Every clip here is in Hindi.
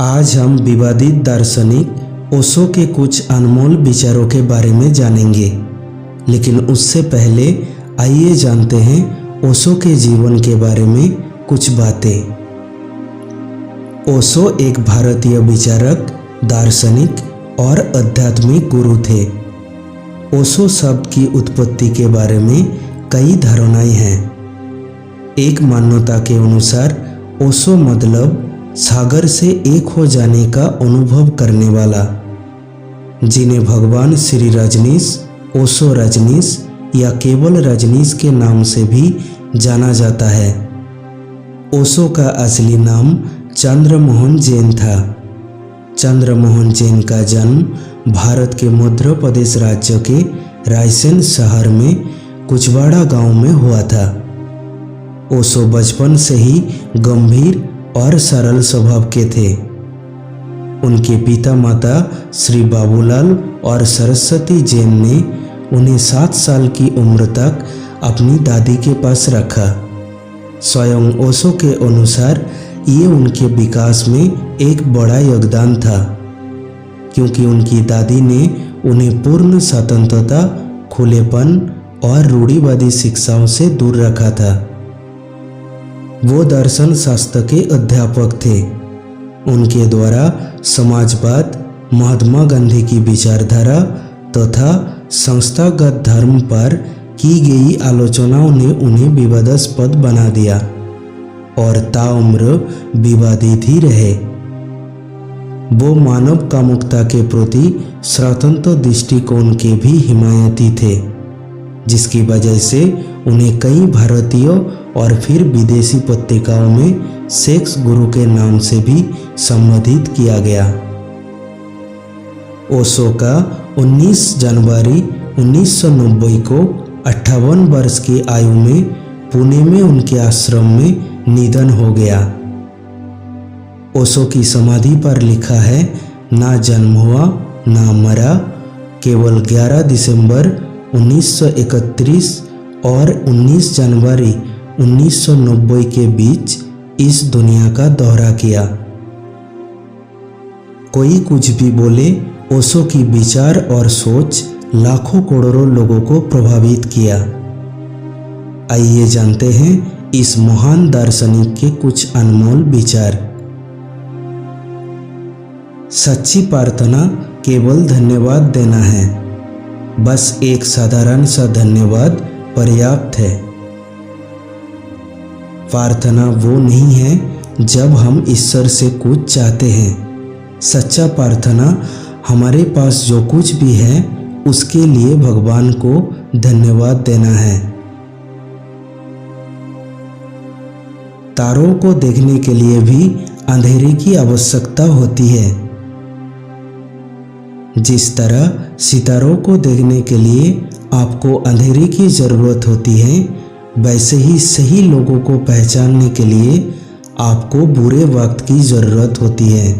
आज हम विवादित दार्शनिक ओशो के कुछ अनमोल विचारों के बारे में जानेंगे, लेकिन उससे पहले आइए जानते हैं ओशो के जीवन के बारे में कुछ बातें। ओशो एक भारतीय विचारक, दार्शनिक और आध्यात्मिक गुरु थे। ओशो शब्द की उत्पत्ति के बारे में कई धारणाएं हैं। एक मान्यता के अनुसार ओशो मतलब सागर से एक हो जाने का अनुभव करने वाला, जिन्हें भगवान श्री रजनीश, ओशो रजनीश या केवल रजनीश के नाम से भी जाना जाता है। ओशो का असली नाम चंद्रमोहन जैन था। चंद्रमोहन जैन का जन्म भारत के मध्य प्रदेश राज्य के रायसेन शहर में कुचवाड़ा गांव में हुआ था। ओशो बचपन से ही गंभीर और सरल स्वभाव के थे। उनके पिता माता श्री बाबूलाल और सरस्वती जैन ने उन्हें 7 साल की उम्र तक अपनी दादी के पास रखा। स्वयं ओशो के अनुसार ये उनके विकास में एक बड़ा योगदान था, क्योंकि उनकी दादी ने उन्हें पूर्ण स्वतंत्रता, खुलेपन और रूढ़िवादी शिक्षाओं से दूर रखा था। वो दर्शन शास्त्र के अध्यापक थे। उनके द्वारा समाजवाद, महात्मा गांधी की विचारधारा तथा संस्थागत धर्म पर की गई आलोचनाओं ने उन्हें विवादास्पद बना दिया और ताउम्र विवादित ही रहे। वो मानव कामुकता के प्रति स्वतंत्र दृष्टिकोण के भी हिमायती थे, जिसकी वजह से उन्हें कई भारतीय और फिर विदेशी पत्रिकाओं में सेक्स गुरु के नाम से भी संबोधित किया गया। ओशो का 19 जनवरी 1990 को 58 वर्ष की आयु में पुणे में उनके आश्रम में निधन हो गया। ओशो की समाधि पर लिखा है, ना जन्म हुआ ना मरा, केवल 11 दिसंबर 1931 और 19 जनवरी 1990 के बीच इस दुनिया का दौरा किया। कोई कुछ भी बोले, ओशो की विचार और सोच लाखों करोड़ों लोगों को प्रभावित किया। आइए जानते हैं इस महान दार्शनिक के कुछ अनमोल विचार। सच्ची प्रार्थना केवल धन्यवाद देना है। बस एक साधारण सा धन्यवाद पर्याप्त है। प्रार्थना वो नहीं है जब हम ईश्वर से कुछ चाहते हैं। सच्चा प्रार्थना हमारे पास जो कुछ भी है उसके लिए भगवान को धन्यवाद देना है। तारों को देखने के लिए भी अंधेरे की आवश्यकता होती है। जिस तरह सितारों को देखने के लिए आपको अंधेरे की जरूरत होती है, वैसे ही सही लोगों को पहचानने के लिए आपको बुरे वक्त की जरूरत होती है।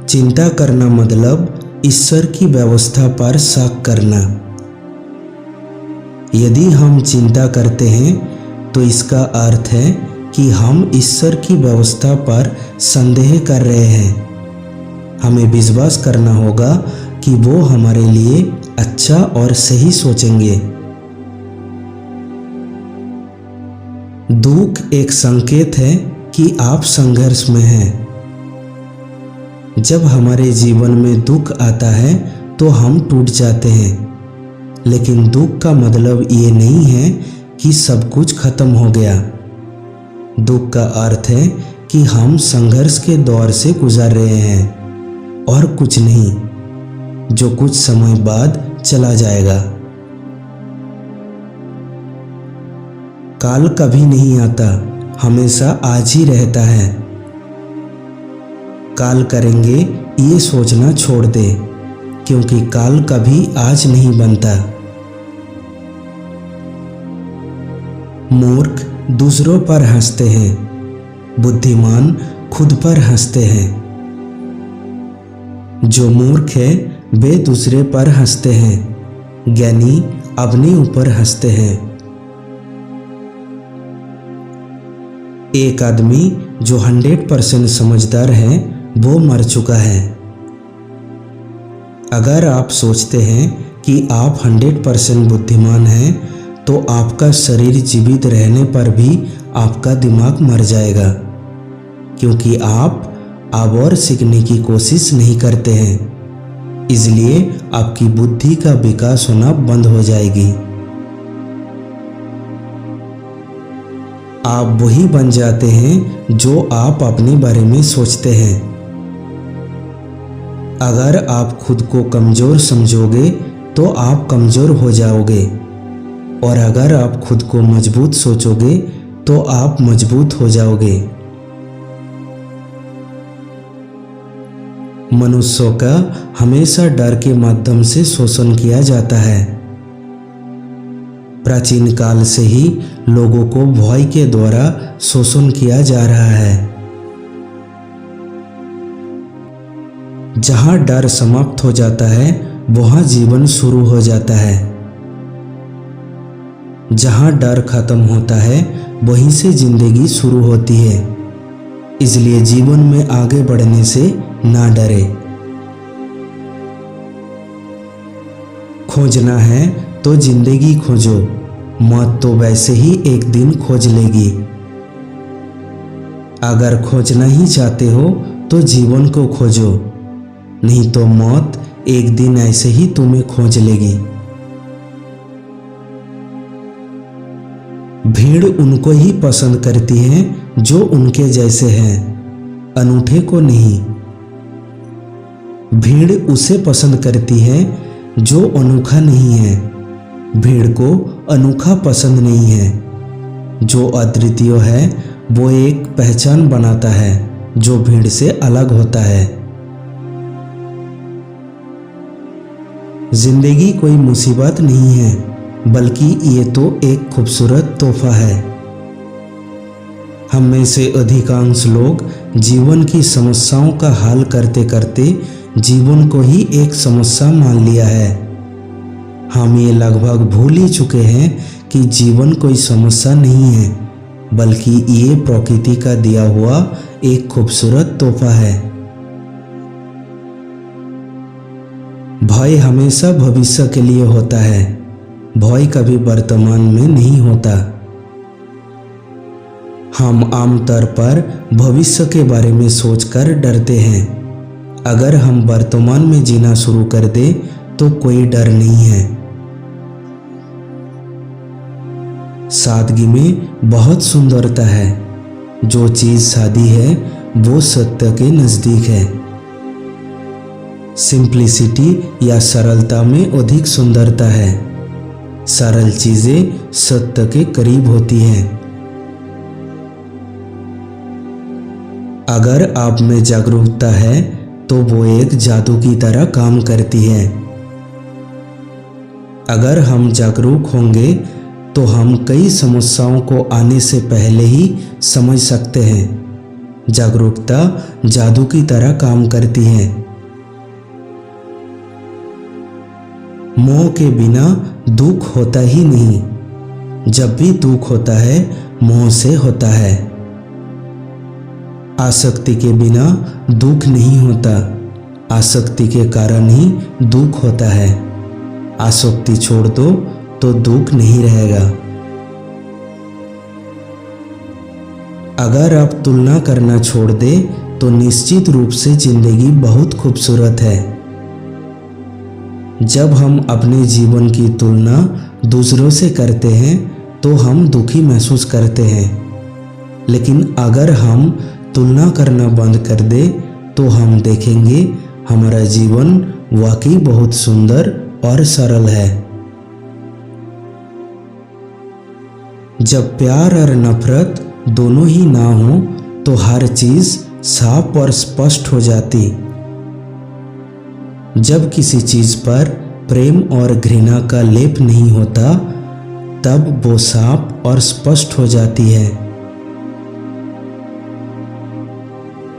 चिंता करना मतलब ईश्वर की व्यवस्था पर शक करना। यदि हम चिंता करते हैं तो इसका अर्थ है कि हम ईश्वर की व्यवस्था पर संदेह कर रहे हैं। हमें विश्वास करना होगा कि वो हमारे लिए अच्छा और सही सोचेंगे। दुख एक संकेत है कि आप संघर्ष में हैं। जब हमारे जीवन में दुख आता है तो हम टूट जाते हैं, लेकिन दुख का मतलब ये नहीं है कि सब कुछ खत्म हो गया। दुख का अर्थ है कि हम संघर्ष के दौर से गुजर रहे हैं और कुछ नहीं, जो कुछ समय बाद चला जाएगा। काल कभी नहीं आता, हमेशा आज ही रहता है। काल करेंगे ये सोचना छोड़ दे, क्योंकि काल कभी आज नहीं बनता। मूर्ख दूसरों पर हंसते हैं, बुद्धिमान खुद पर हंसते हैं। जो मूर्ख है वे दूसरे पर हंसते हैं, ज्ञानी अपने ऊपर हंसते हैं। एक आदमी जो 100% समझदार है वो मर चुका है। अगर आप सोचते हैं कि आप 100% बुद्धिमान हैं तो आपका शरीर जीवित रहने पर भी आपका दिमाग मर जाएगा, क्योंकि आप अब और सीखने की कोशिश नहीं करते हैं। इसलिए आपकी बुद्धि का विकास होना बंद हो जाएगी। आप वही बन जाते हैं जो आप अपने बारे में सोचते हैं। अगर आप खुद को कमज़ोर समझोगे तो आप कमज़ोर हो जाओगे, और अगर आप खुद को मजबूत सोचोगे तो आप मजबूत हो जाओगे। मनुष्यों का हमेशा डर के माध्यम से शोषण किया जाता है। प्राचीन काल से ही लोगों को भय के द्वारा शोषण किया जा रहा है। जहां डर समाप्त हो जाता है वहां जीवन शुरू हो जाता है। जहां डर खत्म होता है वहीं से जिंदगी शुरू होती है। इसलिए जीवन में आगे बढ़ने से ना डरे। खोजना है तो जिंदगी खोजो, मौत तो वैसे ही एक दिन खोज लेगी। अगर खोजना ही चाहते हो तो जीवन को खोजो, नहीं तो मौत एक दिन ऐसे ही तुम्हें खोज लेगी। भीड़ उनको ही पसंद करती है जो उनके जैसे हैं, अनूठे को नहीं। भीड़ उसे पसंद करती है जो अनोखा नहीं है। भीड़ को अनोखा पसंद नहीं है। जो अद्वितीय है वो एक पहचान बनाता है जो भीड़ से अलग होता है। जिंदगी कोई मुसीबत नहीं है, बल्कि ये तो एक खूबसूरत तोहफा है। हम में से अधिकांश लोग जीवन की समस्याओं का हल करते करते जीवन को ही एक समस्या मान लिया है। हम ये लगभग भूल ही चुके हैं कि जीवन कोई समस्या नहीं है, बल्कि ये प्रकृति का दिया हुआ एक खूबसूरत तोहफा है। भय हमेशा भविष्य के लिए होता है, भय कभी वर्तमान में नहीं होता। हम आमतौर पर भविष्य के बारे में सोचकर डरते हैं। अगर हम वर्तमान में जीना शुरू कर दें तो कोई डर नहीं है। सादगी में बहुत सुंदरता है। जो चीज सादी है वो सत्य के नजदीक है। सिंप्लिसिटी या सरलता में अधिक सुंदरता है। सरल चीजें सत्य के करीब होती हैं। अगर आप में जागरूकता है तो वो एक जादू की तरह काम करती है। अगर हम जागरूक होंगे तो हम कई समस्याओं को आने से पहले ही समझ सकते हैं। जागरूकता जादू की तरह काम करती है। मोह के बिना दुख होता ही नहीं। जब भी दुख होता है मोह से होता है। आसक्ति के बिना दुख नहीं होता। आसक्ति के कारण ही दुख होता है। आसक्ति छोड़ दो तो दुख नहीं रहेगा। अगर आप तुलना करना छोड़ दे तो निश्चित रूप से जिंदगी बहुत खूबसूरत है। जब हम अपने जीवन की तुलना दूसरों से करते हैं तो हम दुखी महसूस करते हैं, लेकिन अगर हम तुलना करना बंद कर दे तो हम देखेंगे हमारा जीवन वाकई बहुत सुंदर और सरल है। जब प्यार और नफरत दोनों ही ना हो तो हर चीज साफ और स्पष्ट हो जाती। जब किसी चीज पर प्रेम और घृणा का लेप नहीं होता तब वो साफ और स्पष्ट हो जाती है।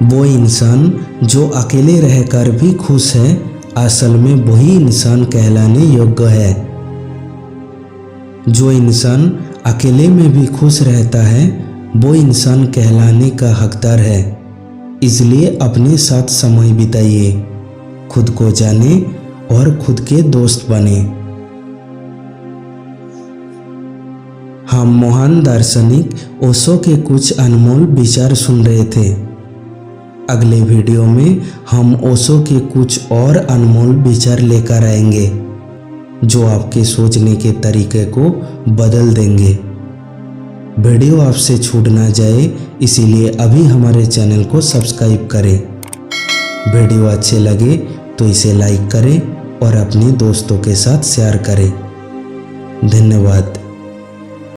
वो इंसान जो अकेले रहकर भी खुश है असल में वही इंसान कहलाने योग्य है। जो इंसान अकेले में भी खुश रहता है वो इंसान कहलाने का हकदार है। इसलिए अपने साथ समय बिताइए, खुद को जाने और खुद के दोस्त बने। हम महान दार्शनिक ओशो के कुछ अनमोल विचार सुन रहे थे। अगले वीडियो में हम ओशो के कुछ और अनमोल विचार लेकर आएंगे जो आपके सोचने के तरीके को बदल देंगे। वीडियो आपसे छूट ना जाए इसीलिए अभी हमारे चैनल को सब्सक्राइब करें। वीडियो अच्छे लगे तो इसे लाइक करें और अपने दोस्तों के साथ शेयर करें। धन्यवाद।